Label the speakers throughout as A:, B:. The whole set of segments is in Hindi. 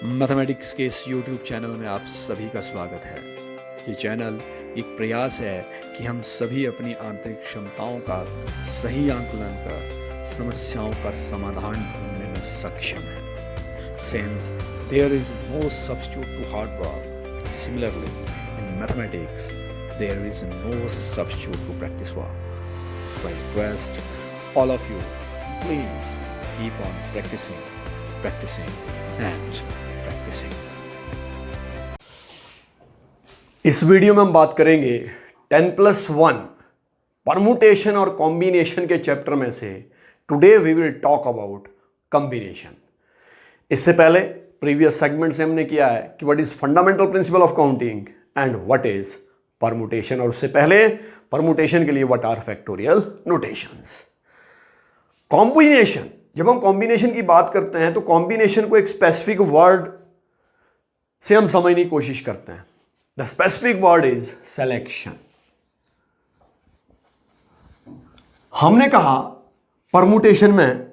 A: मैथमेटिक्स के इस YouTube चैनल में आप सभी का स्वागत है। ये चैनल एक प्रयास है कि हम सभी अपनी आंतरिक क्षमताओं का सही आंकलन कर समस्याओं का समाधान ढूंढने में सक्षम हैं। Since there is no substitute to hard work, similarly in mathematics there is no substitute to practice work. So I request all of you to please keep on practicing and practicing.
B: इस वीडियो में हम बात करेंगे 10+1 परमुटेशन और कॉम्बिनेशन के चैप्टर में से today we will talk about combination. इससे पहले प्रीवियस सेगमेंट से हमने किया है कि what is fundamental principle of counting and what is permutation, और उससे पहले परमुटेशन के लिए what are factorial notations. Combination, जब हम कॉम्बिनेशन की बात करते हैं तो कॉम्बिनेशन को एक स्पेसिफिक वर्ड से हम समझने की कोशिश करते हैं। The specific word is selection. हमने कहा परमुटेशन में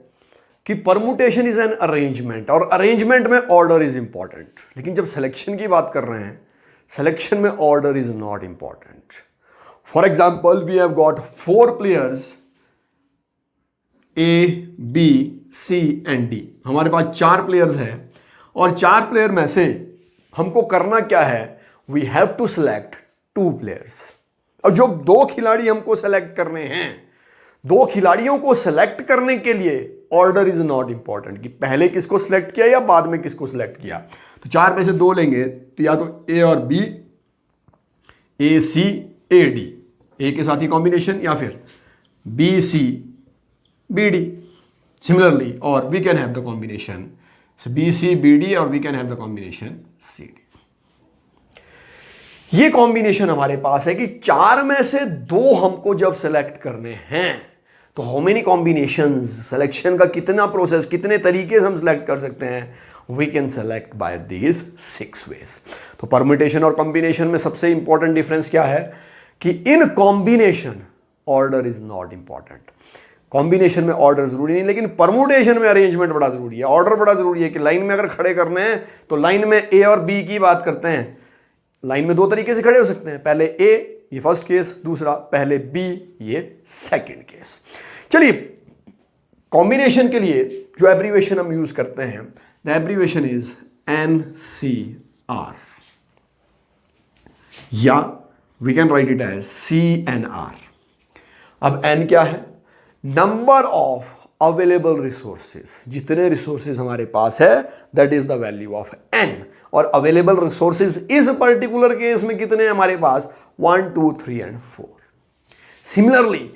B: कि परमुटेशन इज एन अरेंजमेंट, और अरेंजमेंट में ऑर्डर इज इंपॉर्टेंट। लेकिन जब सिलेक्शन की बात कर रहे हैं, सिलेक्शन में order is not important. For example, we have got 4 players A, B, C and D। हमारे पास 4 प्लेयर्स हैं और 4 प्लेयर में से हमको करना क्या है, we have to select 2 players. और जो 2 खिलाड़ी हमको सेलेक्ट करने हैं, 2 खिलाड़ियों को सेलेक्ट करने के लिए ऑर्डर इज नॉट इंपॉर्टेंट कि पहले किसको सेलेक्ट किया या बाद में किसको सेलेक्ट किया। तो 4 में से 2 लेंगे तो या तो A और B, A C A D, A के साथ ही कॉम्बिनेशन, या फिर B C B D similarly, or we can have the combination so B C B D, or we can have the combination C D। ये कॉम्बिनेशन हमारे पास है कि 4 में से 2 हमको जब सेलेक्ट करने हैं तो हाउ मेनी कॉम्बिनेशंस, सिलेक्शन का कितना प्रोसेस, कितने तरीके से हम सेलेक्ट कर सकते हैं, we can select by these 6 ways. तो परम्यूटेशन और कॉम्बिनेशन में सबसे इंपॉर्टेंट डिफरेंस क्या है कि in combination order is not important. Combination में ऑर्डर जरूरी नहीं, लेकिन परमुटेशन में अरेंजमेंट बड़ा जरूरी है, ऑर्डर बड़ा जरूरी है कि लाइन में अगर खड़े करने हैं तो लाइन में ए और बी की बात करते हैं। लाइन में 2 तरीके से खड़े हो सकते हैं, पहले ए, ये फर्स्ट केस, दूसरा पहले बी, ये सेकंड केस। चलिए, कॉम्बिनेशन के लिए जो एब्रीवेशन हम यूज करते हैं, द एब्रीवेशन इज NCR, या we can write it as CNR। अब N क्या है, नंबर ऑफ अवेलेबल रिसोर्सेज, जितने रिसोर्सेज हमारे पास है that is the value of N। और अवेलेबल रिसोर्सेज इस पर्टिकुलर केस में कितने हमारे पास, 1 2 3 एंड 4। सिमिलरली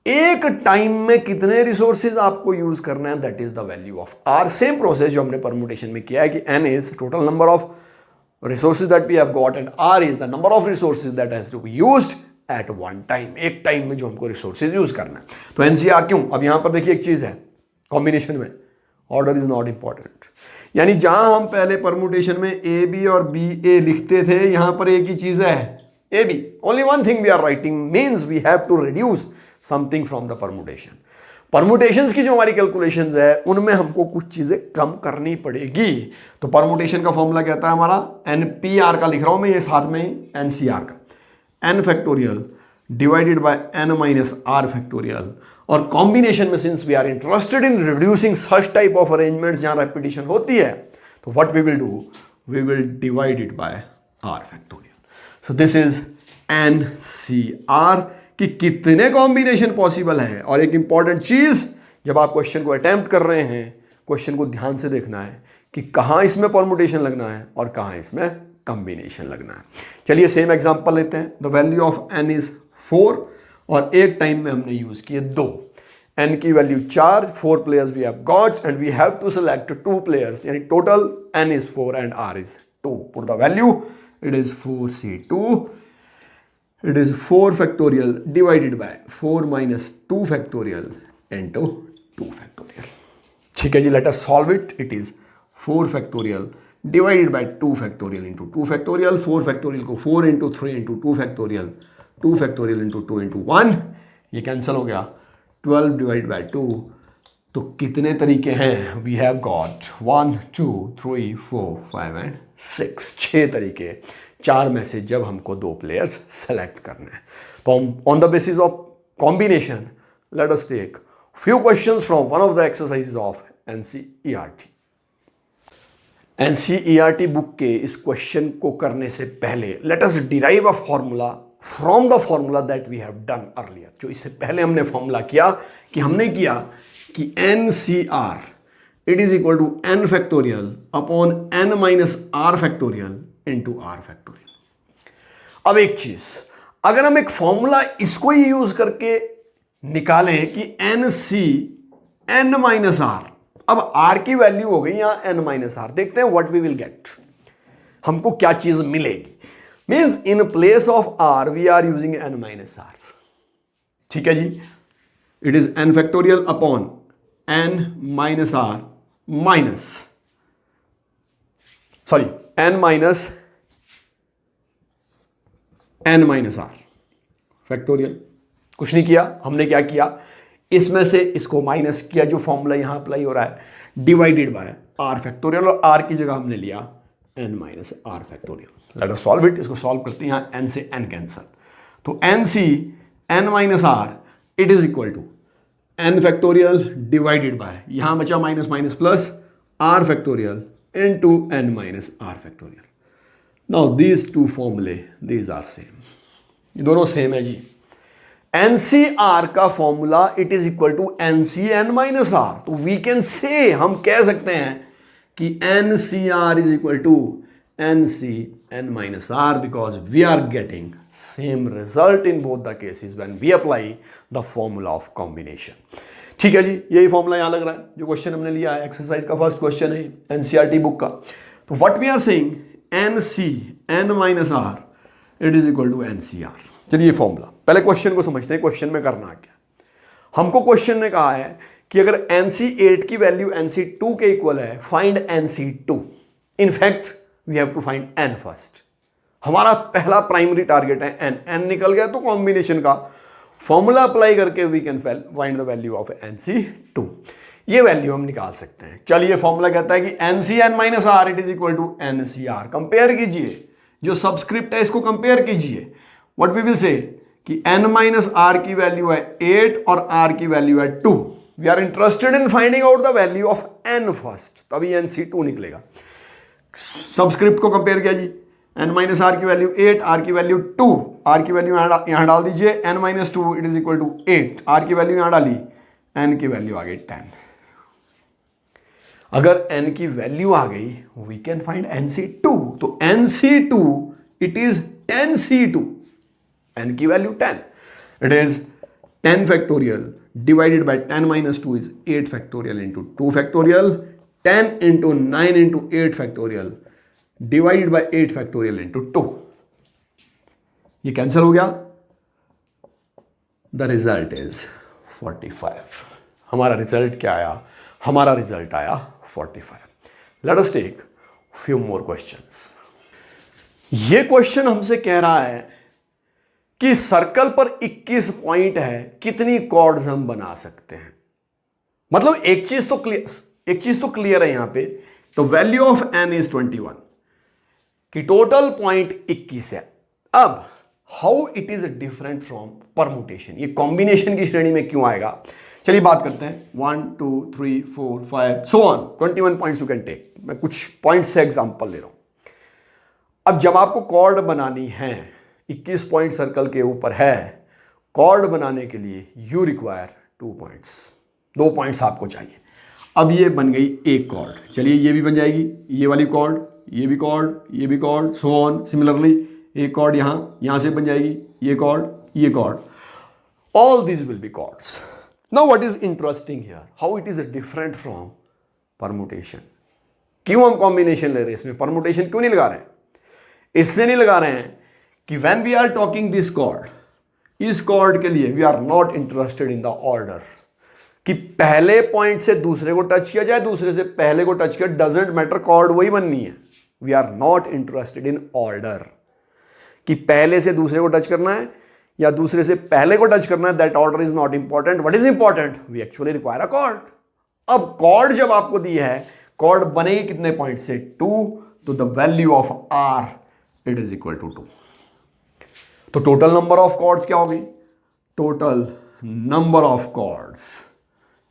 B: एक टाइम में कितने रिसोर्सेज आपको यूज करना है, that is the value of R। Same process जो हमने परमुटेशन में किया है कि N is total number of resources that we have got and R is the number of resources that has to be used at one time, एक टाइम में जो हमको रिसोर्सेज यूज करना है। तो NCR क्यों, अब यहां पर देखिए एक चीज है, कॉम्बिनेशन में ऑर्डर इज नॉट इंपॉर्टेंट। यानी जहां हम पहले परमुटेशन में A B और B A लिखते थे, यहां पर एक ही चीज है A B। Only one thing we are writing means we have to reduce something from the permutation. Permutations की जो हमारी कैलकुलेशंस है उनमें हमको कुछ चीजें कम करनी पड़ेगी। तो परमुटेशन का फॉर्मूला कहता है हमारा, NPR का लिख रहा हूं मैं, ये साथ में ही NCR का, n factorial divided by n minus r factorial. और कॉम्बिनेशन में since we are interested in reducing such type of arrangement जहां रेपिटेशन होती है, तो what we will do, we will divide it by r factorial. So this is NCR कि कितने कॉम्बिनेशन पॉसिबल है। और एक इंपॉर्टेंट चीज, जब आप क्वेश्चन को अटेम्प्ट कर रहे हैं, क्वेश्चन को ध्यान से देखना है कि कहां इसमें परमुटेशन लगना है और कहां इसमें कॉम्बिनेशन लगना है। चलिए सेम एग्जांपल लेते हैं। The value of N is 4 और एक टाइम में हमने यूज किए 2। N की value 4, 4 players we have got and we have to select 2 players, यानी total N is 4 and R is 2। Put the value, it is 4C2, it is 4 factorial divided by 4 minus 2 factorial into 2 factorial. ठीक है जी, let us solve it. It is 4 factorial divided by 2 factorial into 2 factorial. 4 factorial को 4 into 3 into 2 factorial, 2 factorial into 2 into 1, ये कैंसिल हो गया। 12 डिवाइड बाय 2 तो कितने तरीके हैं? वी हैव गॉट 1 2 3 4 5 एंड 6, 6 तरीके, 4 में से जब हमको 2 प्लेयर्स सेलेक्ट करने हैं। तो हम on the basis of combination let us take few questions from one of the exercises of NCERT. NCERT book के इस क्वेश्चन को करने से पहले let us derive a formula from the formula that we have done earlier. जो इससे पहले हमने फॉर्मूला किया कि हमने किया कि NCR it is equal to n factorial upon n minus r factorial into r factorial. अब एक चीज, अगर हम एक फॉर्मूला इसको ही यूज करके निकालें कि NC n माइनस r, अब r की वैल्यू हो गई यहां n माइनस r, देखते हैं व्हाट वी विल गेट, हमको क्या चीज मिलेगी। Means in place of r we are using n minus r। ठीक है जी, it is n factorial upon n minus r minus n minus r factorial. कुछ नहीं किया, हमने क्या किया, इसमें से इसको माइनस किया, जो फॉर्मूला यहां अप्लाई हो रहा है, डिवाइडेड बाय r फैक्टोरियल, और r की जगह हमने लिया n minus r factorial. Let us solve it. इसको सॉल्व करते हैं, यहां n से n कैंसल, तो nc n minus r it is equal to n factorial divided by, यहां बचा minus minus plus r factorial into n minus r factorial. Now these two फॉर्मूले दीज आर सेम, ये दोनों सेम है जी। NCR का formula it is equal to NCN minus R, तो वी कैन से, हम कह सकते हैं कि NCR is equal to NCN minus R because we are getting same result in both the cases when we apply the formula of combination. ठीक है जी, यही फॉर्मूला यहां लग रहा है जो क्वेश्चन हमने लिया है, एक्सरसाइज का फर्स्ट क्वेश्चन है एनसीईआरटी बुक का। तो what we are saying, NCN minus R it is equal to NCR। चलिए फॉर्मूला, पहले क्वेश्चन को समझते हैं, क्वेश्चन में करना क्या। हमको क्वेश्चन ने कहा है कि अगर NC8 की वैल्यू NC2 के इक्वल है, find NC2। In fact we have to find n first. हमारा पहला प्राइमरी टारगेट है n निकल गया तो कॉम्बिनेशन का फॉर्मूला अप्लाई करके we can find the value of NC2। ये वैल्यू हम निकाल सकते हैं। चलिए फॉर्मूला कहता है कि NCN minus R it is equal to NCR। Compare कीजिए, जो सबस्क्रिप्ट है इसको कंपेयर कीजिए। व्हाट वी विल से कि n माइनस R की वैल्यू है 8 और R की वैल्यू है 2। We are interested in finding out the value of n first, तभी NC2 निकलेगा। सबस्क्रिप्ट को कंपेयर किया जी, n माइनस R की वैल्यू 8, R की वैल्यू 2, R की वैल्यू यहां डाल दीजिए, n minus 2 it is equal to 8, R की वैल्यू यहां डाली, n की वैल्यू आ गई 10। अगर n की वैल्यू आ गई वी कैन फाइंड NC2, तो NC2 it is 10C2, n की value 10, it is 10 factorial divided bye 10 minus 2 is 8 factorial into 2 factorial, 10 into 9 into 8 factorial divided bye 8 factorial into 2। ये कैंसिल हो गया, द रिजल्ट इज 45। हमारा रिजल्ट क्या आया? हमारा रिजल्ट आया 45। लेट अस टेक फ्यू मोर क्वेश्चंस। ये क्वेश्चन हमसे कह रहा है कि सर्कल पर 21 पॉइंट है, कितनी कॉर्ड्स हम बना सकते हैं। मतलब एक चीज तो क्लियर है यहां पे, तो वैल्यू ऑफ n इज 21 कि टोटल पॉइंट 21 है। अब how it is different from permutation, ये कॉम्बिनेशन की श्रेणी में क्यों आएगा? चलिए बात करते हैं। 1 2 3 4 5 so on 21 points you can take. मैं कुछ पॉइंट से एग्जांपल ले रहा हूं। अब जब आपको कॉर्ड बनानी है, 21 पॉइंट सर्कल के ऊपर है, कॉर्ड बनाने के लिए यू रिक्वायर 2 पॉइंट्स, 2 पॉइंट्स आपको चाहिए। अब ये बन गई एक कॉर्ड, चलिए ये भी बन जाएगी, ये वाली कॉर्ड, ये भी कॉर्ड, ये भी कॉर्ड, सो ऑन। सिमिलरली एक कॉर्ड यहां से बन जाएगी, ये कॉर्ड, ये chord, all this will be chords. Now what is interesting here, how it is different from permutation. क्यों हम कॉम्बिनेशन ले रहे हैं इसमें, परमुटेशन क्यों नहीं लगा रहे हैं? इसलिए नहीं लगा रहे हैं कि when we are talking this chord, इस कॉर्ड के लिए we are not interested in the order, कि पहले पॉइंट से दूसरे को टच किया जाए, दूसरे से पहले को टच किया, डजेंट मैटर, कॉर्ड वही बननी है। We are not interested in order, कि पहले से दूसरे को टच करना है या दूसरे से पहले को टच करना है, that order is not important. What is important, we actually require a chord. अब कॉर्ड जब आपको दी है, कॉर्ड बनेगी कितने पॉइंट से? 2, तो the value of R it is equal to 2। तो टोटल नंबर ऑफ कॉर्ड्स क्या होगी? टोटल नंबर ऑफ कॉर्ड्स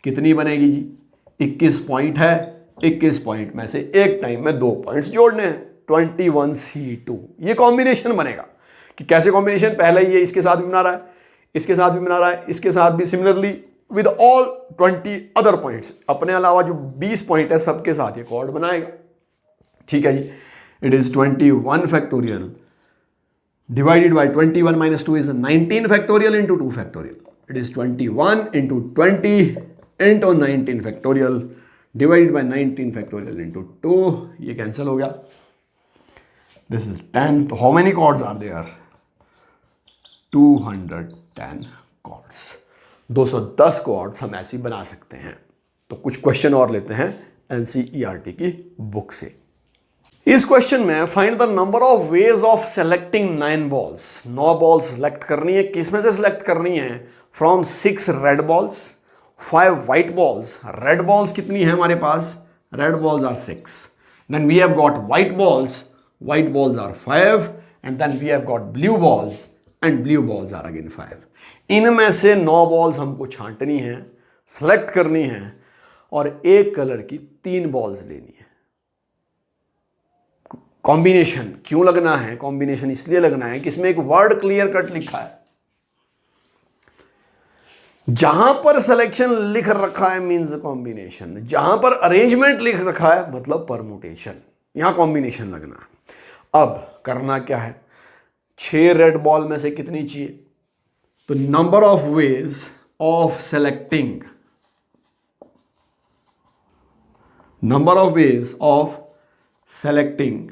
B: कितनी बनेगी जी? 21 पॉइंट है, 21 पॉइंट में से एक टाइम में 2 पॉइंट्स जोड़ने हैं, 21C2। ये कॉम्बिनेशन बनेगा। कि कैसे कॉम्बिनेशन? पहले ये इसके साथ भी बना रहा है, इसके साथ भी बना रहा है, इसके साथ भी, similarly with all 20 other points, अपने अलावा जो 20 पॉइंट है सबके साथ ये कॉर्ड बनाएगा। ठीक है जी। It is 21 factorial divided by 21 minus 2 is 19 factorial into 2 factorial. It is 21 into 20 into 19 factorial divided by 19 factorial into 2. ये cancel हो गया. This is 10. So how many chords are there? 210 chords. 210 chords हम ऐसे बना सकते हैं. तो कुछ क्वेश्चन और लेते हैं NCERT की बुक से. इस क्वेश्चन में find the number of ways of selecting 9 balls. 9 balls select करनी है. किस में से सेलेक्ट करनी है? From 6 red balls, 5 white balls. Red balls कितनी है हमारे पास? Red balls are 6. Then we have got white balls. White balls are 5 and then we have got blue balls and blue balls are again 5. इनमें से 9 बॉल्स हमको छांटनी है, सेलेक्ट करनी है और एक कलर की 3 बॉल्स लेनी है. कॉम्बिनेशन क्यों लगना है? कॉम्बिनेशन इसलिए लगना है कि इसमें एक वर्ड क्लियर कट लिखा है. जहां पर सिलेक्शन लिख रखा है मींस कॉम्बिनेशन, जहां पर अरेंजमेंट लिख रखा है मतलब परमुटेशन. यहां कॉम्बिनेशन लगना है. अब करना क्या है? 6 रेड बॉल में से कितनी चाहिए? तो number of ways of selecting, number of ways of selecting.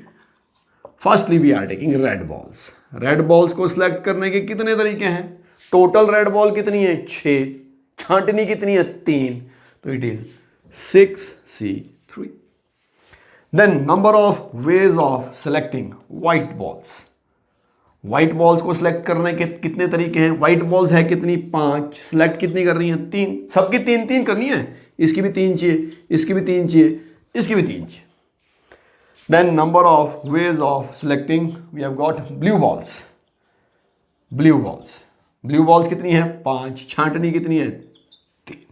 B: Firstly we are taking red balls. Red balls को सिलेक्ट करने के कितने तरीके हैं? टोटल रेड बॉल कितनी है? 6. छांटनी कितनी है? 3. तो इट इज 6C3. Then number of ways of selecting white balls. White balls को सिलेक्ट करने के कितने तरीके हैं? व्हाइट बॉल्स है कितनी? 5. सिलेक्ट कितनी करनी है? 3. सबकी 3-3 करनी है. इसकी भी 3 चाहिए, इसकी भी 3 चाहिए, इसकी भी 3 चाहिए. Then number of ways of selecting, we have got blue balls. Blue balls. Blue balls कितनी है? 5. छांटनी कितनी है? 3.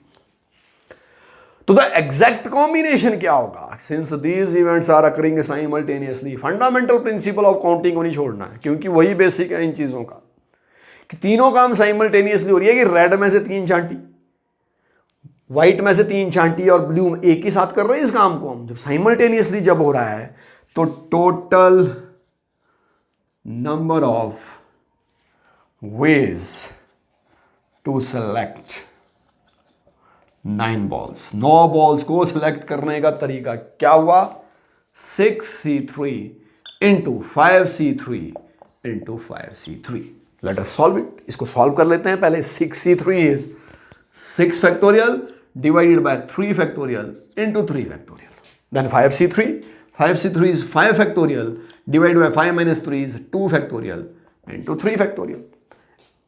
B: तो the exact combination क्या होगा? Since these events are occurring simultaneously, fundamental principle of counting को नहीं छोड़ना है, क्योंकि वही बेसिक है इन चीजों का कि तीनों काम साइमल्टेनियसली हो रही है. कि रेड में से 3 छांटी, व्हाइट में से 3 छांटी और ब्लू एक ही साथ कर रहे हैं इस काम को हम. जब साइमल्टेनियसली जब हो रहा है तो total number of ways to select 9 balls. 9 balls को सिलेक्ट करने का तरीका क्या हुआ? 6C3 into 5C3 into 5C3. Let us solve it. इसको सॉल्व कर लेते हैं पहले. 6C3 is 6 factorial divided by 3 factorial into 3 factorial. Then 5C3 is 5 factorial divided by 5 minus 3 is 2 factorial into 3 factorial.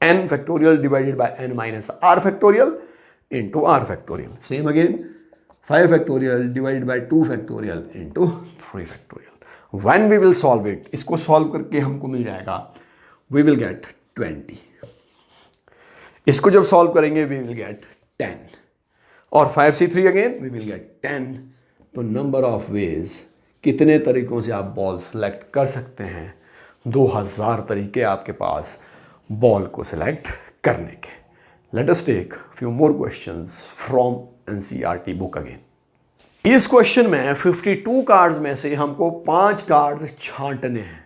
B: N factorial divided by n minus r factorial into r factorial. Same again, 5 factorial divided by 2 factorial into 3 factorial. When we will solve it, इसको solve करके हमको मिल जाएगा, we will get 20. इसको जब सॉल्व करेंगे we will get 10 और 5C3 again we will get 10. तो नंबर ऑफ वेज, कितने तरीकों से आप बॉल सेलेक्ट कर सकते हैं? 2000 तरीके आपके पास बॉल को सेलेक्ट करने के. Let us take few more questions from NCERT book again. इस क्वेश्चन में 52 कार्ड्स में से हमको 5 कार्ड्स छांटने हैं.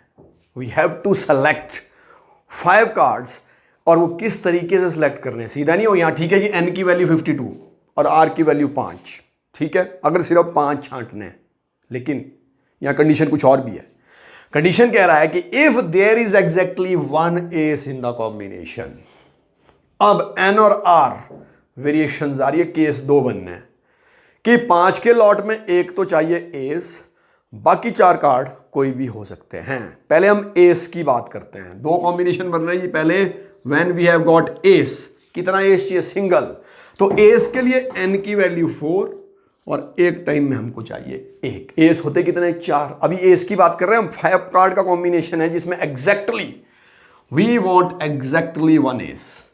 B: We have to select 5 cards और वो किस तरीके से सिलेक्ट करने हैं सीधा नहीं हो. यहाँ ठीक है जी, n की वैल्यू 52 और r की वैल्यू 5. ठीक है, अगर सिर्फ 5 छांटने हैं. लेकिन यहाँ कंडीशन कुछ और भी है. कंडीशन कह रहा है कि if there is exactly 1 ace in the combination. अब n और r वेरिएशंस आ रही है. केस 2 बनने हैं कि 5 के लॉट में एक तो चाहिए एस, बाकी 4 कार्ड कोई भी हो सकते हैं. पहले हम एस की बात करते हैं. 2 कॉम्बिनेशन बन रही है. पहले when we have got ace, कितना एस चाहिए? सिंगल. तो एस के लिए n की वैल्यू 4 और एक टाइम में हमको चाहिए एक। एस होते कितने? 4। अभी एस की बात कर रहे हैं हम, 5 कार्ड का कॉम्बिनेशन है जिसमें exactly we want exactly 1 ace,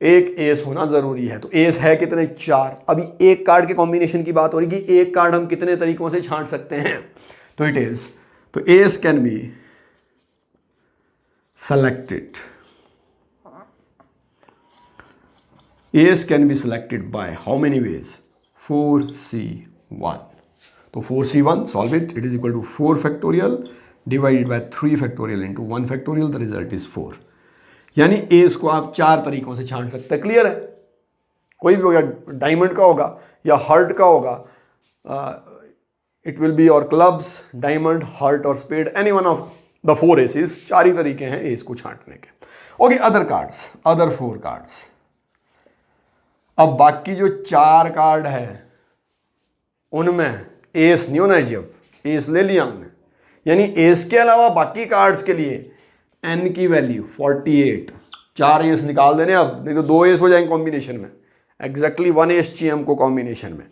B: एक एस होना जरूरी है। तो एस है कितने? 4। अभी एक कार्ड के कॉम्बिनेशन की बात हो रही कि एक कार्ड हम कितने तरीकों से छांट सकते हैं। तो इट इज, तो S can be selected. A's can be selected by how many ways? 4C1. तो 4C1 solve it. It is equal to 4 factorial divided by 3 factorial into 1 factorial. The result is 4. यानी A's को आप 4 तरीकों से छांट सकते हैं। क्लियर है? कोई भी होगा, डायमंड का होगा या हार्ट का होगा, इट विल बी और क्लब्स, डायमंड, हार्ट और spade, any one of the 4 aces. 4 ही तरीके हैं एस को छांटने के। Okay, other cards, other 4 cards. अब बाकी जो 4 कार्ड है उनमें एस नहीं होना चाहिए। अब एस ले लिया हमने, यानी एस के अलावा बाकी कार्ड्स के लिए एन की वैल्यू 48, 4 एस निकाल देने अब, नहीं तो 2 एस हो जाएंगे कॉम्बिनेशन में। एग्जैक्टली 1 एस चाहिए हमको कॉम्बिनेशन में।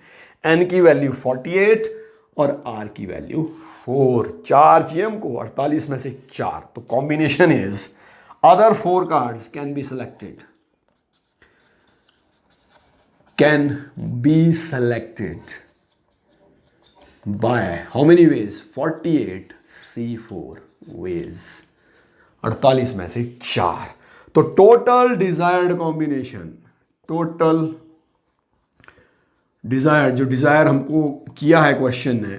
B: एन की वैल्यू 48 और आर की वैल्यू 4। 4 चाहिए हमको, 48 में से 4। तो combination is other 4 cards can be selected, can be selected by how many ways? 48 C4 ways, 48 में से 4। तो total desired combination, total desired, जो डिजायर हमको किया है क्वेश्चन ने,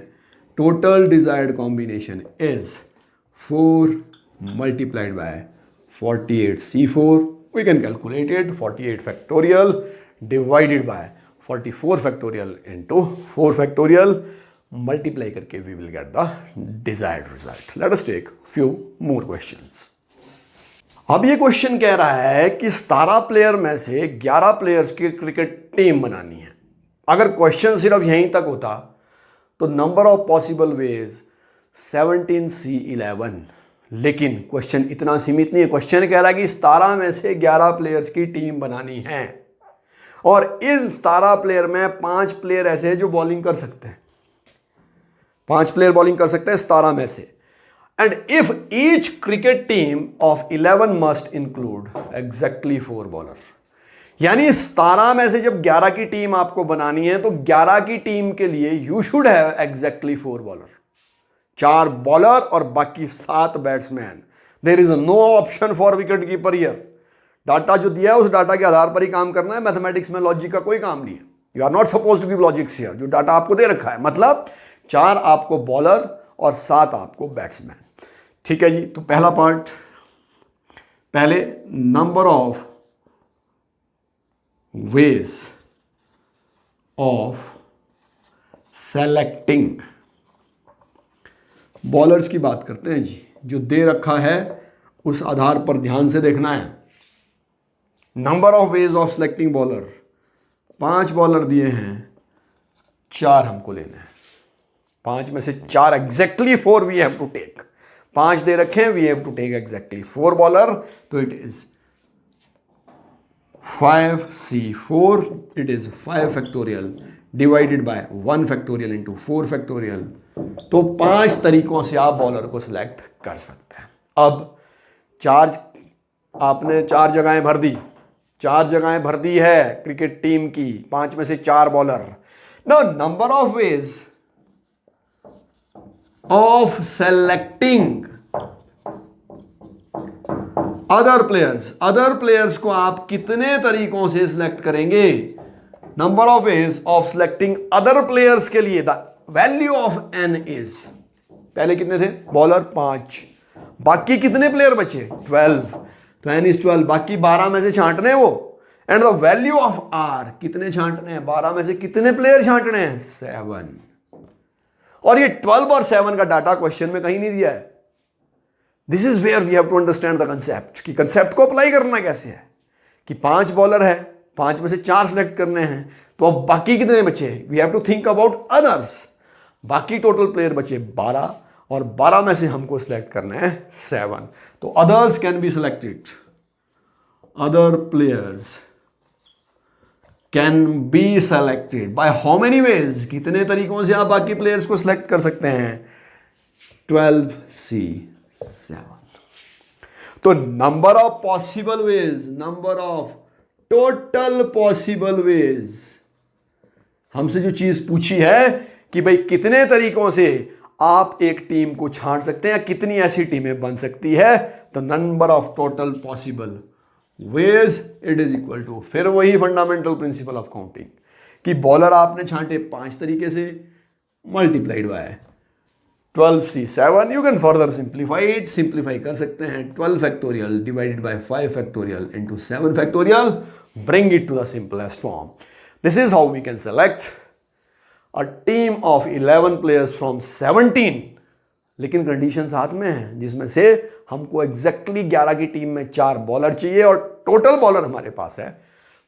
B: total desired combination is 4 multiplied by 48 C4. We can calculate it, 48 factorial divided by 44 factorial into 4 factorial, multiply करके we will get the desired result. Let us take few more questions. अब ये क्वेश्चन कह रहा है कि 17 प्लेयर में से 11 प्लेयर्स की क्रिकेट टीम बनानी है। अगर क्वेश्चन सिर्फ यहीं तक होता तो number of possible ways 17C11, लेकिन क्वेश्चन इतना सीमित नहीं है। क्वेश्चन कह रहा है कि 17 में से 11 प्लेयर्स की टीम बनानी है और इस 17 प्लेयर में 5 प्लेयर ऐसे हैं जो बॉलिंग कर सकते हैं। 5 प्लेयर बॉलिंग कर सकते हैं 17 में से। And if each cricket team of 11 must include exactly 4 bowler, यानी 17 में से जब 11 की टीम आपको बनानी है तो 11 की टीम के लिए you should have exactly 4 bowler, 4 bowler और बाकी 7 batsman. There is no option for wicket keeper here. Data जो दिया है उस डाटा के आधार पर ही काम करना है। मैथमेटिक्स में लॉजिक का कोई काम नहीं है। You are not suppose to give logics here. जो डाटा आपको दे रखा है, मतलब 4 आपको बॉलर और 7 आपको बैट्समैन। ठीक है जी। तो पहला पार्ट, पहले number of ways of selecting bowlers की बात करते हैं जी। जो दे रखा है उस आधार पर ध्यान से देखना है। Number of ways of selecting bowler, 5 bowler दिए हैं, 4 हमको लेना है। 5 में से 4 exactly 4 we have to take. 5 दे रखे हैं, we have to take exactly 4 bowler. तो it is 5C4, it is 5 factorial divided by 1 factorial into 4 factorial। तो 5 तरीकों से आप बॉलर को सिलेक्ट कर सकते हैं। अब आपने 4 जगहें भर दी, 4 जगहें भर दी है क्रिकेट टीम की, 5 में से 4 bowler. No number of ways of selecting other players को आप कितने तरीकों से सिलेक्ट करेंगे? Number of ways of selecting other players के लिए the value of N is, पहले कितने थे? बॉलर 5, बाकी कितने प्लेयर बचे? 12। तो एन इज 12, बाकी 12 में से छांटने वो। And the value of R, कितने छांटने हैं? 12 में से कितने प्लेयर छांटने हैं? 7। और ये 12 और 7 का डाटा क्वेश्चन में कहीं नहीं दिया है। This is where we have to understand the concept, कि कंसेप्ट को अप्लाई करना कैसे है। कि 5 बॉलर है, 5 में से 4 सिलेक्ट करने हैं, तो अब बाकी कितने बचे? We have to think about others. बाकी टोटल प्लेयर बचे 12 और 12 में से हमको सिलेक्ट करना है 7। तो others can be selected, other players can be selected by how many veg, कितने तरीकों से आप बाकी प्लेयर्स को सिलेक्ट कर सकते हैं? 12C7। तो number of possible ways, number of total possible veg, हमसे जो चीज पूछी है कि भाई कितने तरीकों से आप एक टीम को छांट सकते हैं या कितनी ऐसी टीमें बन सकती है, तो number of total possible ways it is equal to, फिर वही फंडामेंटल प्रिंसिपल ऑफ काउंटिंग कि बॉलर आपने छांटे 5 तरीके से multiplied by 12C7। You can further simplify कर सकते हैं 12 factorial divided by 5 factorial into 7 factorial, bring it to the simplest form. This is how we can select a team of 11 players from 17, लेकिन कंडीशन साथ में है जिसमें से हमको एग्जैक्टली 11 की टीम में 4 बॉलर चाहिए और टोटल बॉलर हमारे पास है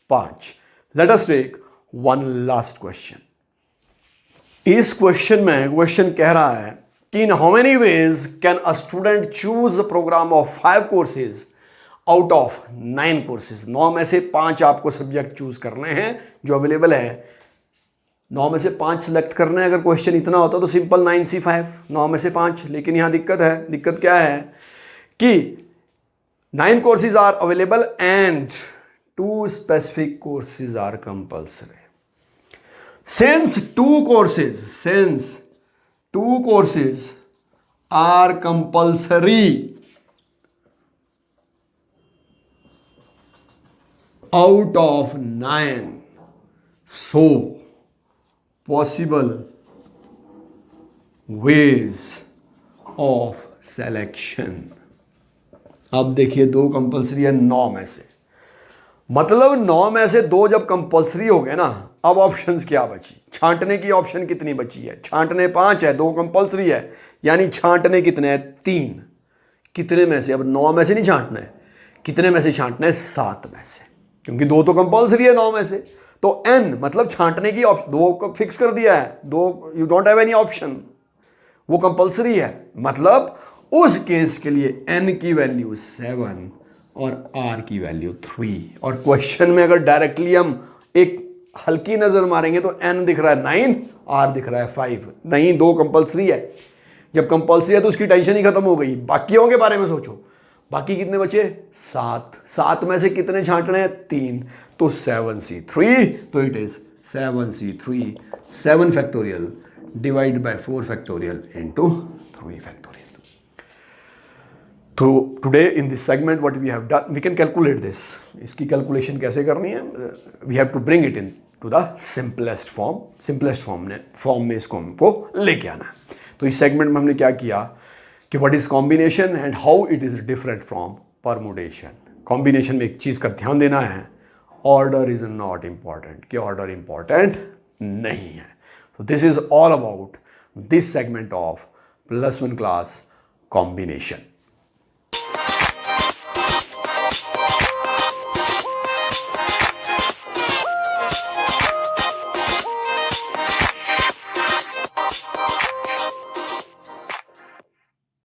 B: 5। लेट अस टेक वन लास्ट क्वेश्चन। इस क्वेश्चन में क्वेश्चन कह रहा है कि in how many ways can a student choose a program of 5 courses out of 9 courses. 9 में से 5 आपको सब्जेक्ट चूज करने हैं जो अवेलेबल है, 9 में से 5 सेलेक्ट करने हैं। अगर क्वेश्चन इतना होता तो सिंपल 9C5, 9 में से 5, लेकिन यहां दिक्कत है। दिक्कत क्या है कि 9 courses are available and 2 specific courses are compulsory. Since two courses are compulsory out of 9, so possible ways of selection। अब देखिए 2 कंपल्सरी है 9 में से, मतलब 9 में से 2 जब कंपल्सरी हो गए ना, अब ऑप्शंस क्या बची? छांटने की ऑप्शन कितनी बची है? छांटने 5 है, 2 कंपल्सरी है, यानी छांटने कितने हैं? 3। कितने में से? अब 9 में से नहीं छांटना है, कितने में से छांटना है? 7 में से, क्योंकि 2 तो कंपल्सरी है 9 में से। तो n मतलब छांटने की ऑप्शन 2 को फिक्स कर दिया है, 2 you don't have any option, वो कंपल्सरी है। मतलब उस केस के लिए n की वैल्यू 7 और r की वैल्यू 3। और क्वेश्चन में अगर डायरेक्टली हम एक हल्की नजर मारेंगे तो n दिख रहा है 9, r दिख रहा है 5। नहीं, 2 कंपल्सरी है। जब कंपल्सरी है तो उसकी टेंशन ही खत्म हो गई। बाकियों के बारे में सोचो, बाकी कितने बचे? 7 में से कितने छांटने हैं? 3, तो 7C3। तो it is 7C3 7 factorial divide by 4 factorial into 3 factorial. तो today in this segment what we have done, we can calculate this. इसकी कैलकुलेशन कैसे करनी है? We have to bring it into the simplest form में इसको हमको लेके आना है। तो इस सेगमेंट में हमने क्या किया कि what is combination and how it is different from permutation. Combination में एक चीज़ का ध्यान देना है, ऑर्डर इज नॉट इम्पॉर्टेंट, कि ऑर्डर इम्पॉर्टेंट नहीं है। तो this is all about this segment of +1 class combination.